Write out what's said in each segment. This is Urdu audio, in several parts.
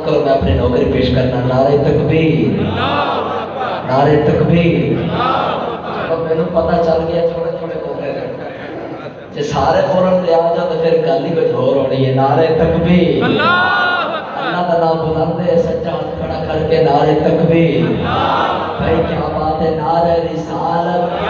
کرو میں اپنی نوکری پیش کرنا نعرہ تکبیر نعرہ تکبیر میرے پتہ چل گیا تھوڑے تھوڑے بولے جی سارے بولن دے آ جاؤ تو پھر گل ہی کچھ اور ہونی ہے نعرہ تکبیر اللہ کا نام بلند ہے سچا ہاتھ کھڑا کر کے نعرہ تکبیر بھائی کیا بات ہے نعرہ رسالت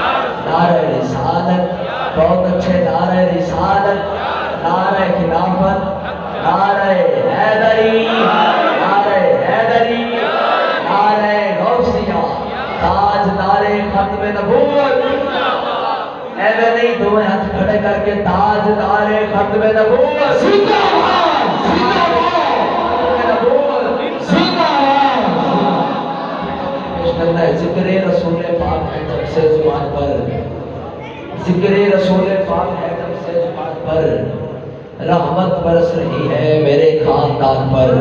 نعرہ رسالت بہت اچھے نعرہ رسالت نعرہ خلافت نعرہ حیدری نعرہ حیدری نعرہ غوثیہ تاج نعرہ ختم نبوت ایویں نہیں دو ہاتھ کھڑے کر کے تاج نعرہ ختم نبوت زندہ باد زندہ باد ذکر رسول پاک ہے جب سے زبان پر ذکر رسول پاک ہے جب سے زبان پر رحمت برس رہی ہے میرے خاندان پر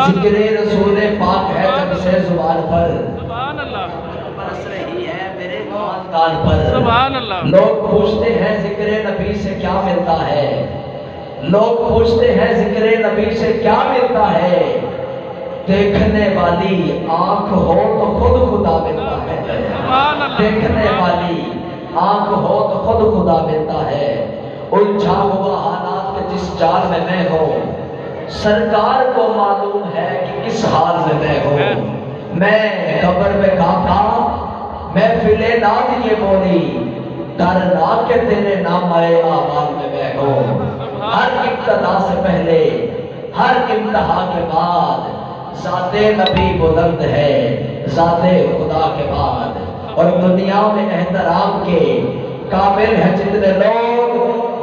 ذکر رسول پاک ہے جب سے زبان پر برس رہی ہے میرے خاندان پر لوگ پوچھتے ہیں ذکر نبی سے کیا ملتا ہے لوگ پوچھتے ہیں ذکر نبی سے کیا ملتا ہے دیکھنے والی آنکھ ہو تو خود خدا ملتا ہے دیکھنے والی آنکھ ہو تو خود خدا ملتا ہے الجھا ہوا حالات کے جس جال میں میں ہوں سرکار کو معلوم ہے کہ کس حال میں ہوں میں قبر میں کہا میں فلے ناد یہ بولی ڈرنا کہ تیرے نام آئے اعمال میں ہوں ہر ابتدا سے پہلے ہر انتہا کے بعد ذات نبی بلند ہے ذات خدا کے بعد اور دنیا میں احترام کے قابل ہے جتنے لوگ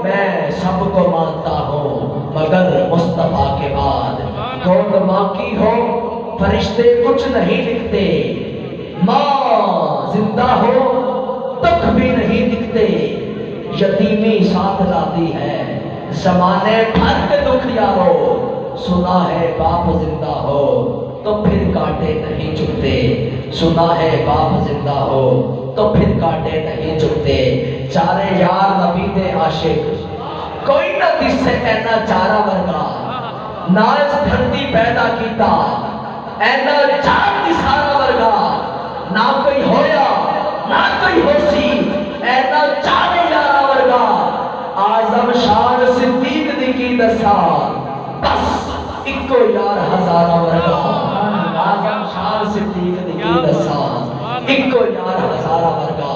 میں سب کو مانتا ہوں مگر مصطفیٰ کے بعد گود ماں کی ہو فرشتے کچھ نہیں لکھتے ماں زندہ ہو تک بھی نہیں دکھتے یتیمی ساتھ لاتی ہے زمانے بھر کے دکھ یارو سنا ہے باپ زندہ ہو تو پھر کانٹے نہیں چبھتے سنا ہے باپ زندہ ہو تو پھر کانٹے نہیں چبھتے چارے یار نبی دے عاشق کوئی نہ جس سے اینا چارہ ورگا نہ اس دھرتی پیدا کیتا اینا چار دی سارا ورگا نہ کوئی ہویا نہ کوئی ہوسی اینا چارے یارہ ورگا آزم شان صدیق دی کی دسا بس اکو یار ہزارہ ورگا آزم شان صدیق دی کی دسا اکو یار ہزارہ ورگا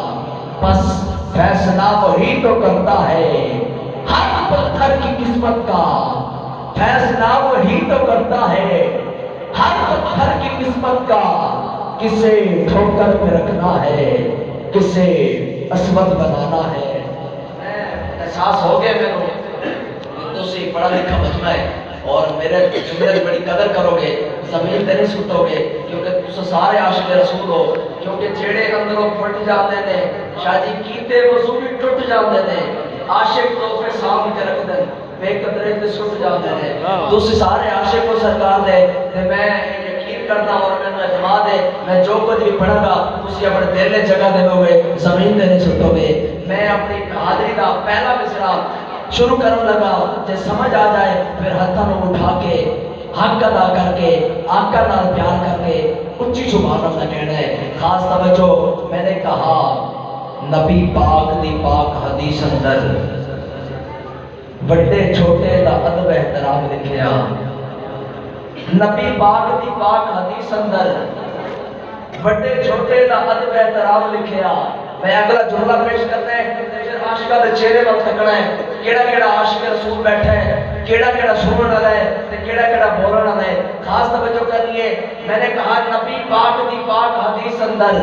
بس فیصلہ وہی تو کرتا ہے ہر پتھر کی قسمت کا فیصلہ وہی تو کرتا ہے ہر پتھر کی قسمت کا کسے ٹھوکر پہ رکھنا ہے کسے عصمت بنانا ہے احساس ہو گیا میرے تو سے بڑا لکھا مجمع ہے اور میرے جملے کی بڑی قدر کرو گے زمین تے نہیں سٹو گے کیونکہ تسا سارے عاشق رسول ہو کیونکہ جیڑے اندروں پھٹ جاندے نے شادی کیتے وضو بھی ٹوٹ جاندے نے عاشق تو پھر سامنے کے رکھ دیں بے قدرے تے سٹ جاندے نے تسے سارے عاشق کو سرکار دے تے میں یقین کرنا اور میں اعتماد ہے میں جو کچھ بھی پڑھا گا تسی اپنے دل میں جگہ دے گے زمین تے نہیں سٹو گے میں اپنی حاضری دا پہلا مصرع شروع کرنے لگا جے سمجھ آ جائے پھر ہاتھوں کو اٹھا کے حق ادا کر کے آقا نال پیار کر کے اچھی زبان میں کہنا ہے خاص توجہ میں نے کہا نبی پاک دی پاک حدیث اندر بڑے چھوٹے دا ادب احترام لکھیا نبی پاک دی پاک حدیث اندر بڑے چھوٹے دا ادب احترام لکھیا میں اگلا جملہ پیش کرنا ہے پھر عاشقہ دے چہرے وقت تکنا ہے کیڑا کیڑا عاشق رسول بیٹھا ہے کیڑا کیڑا سنن والا ہے تے کیڑا کیڑا بولن والا ہے خاص توجہ کرنی ہے میں نے کہا نبی پاک دی پاک حدیث اندر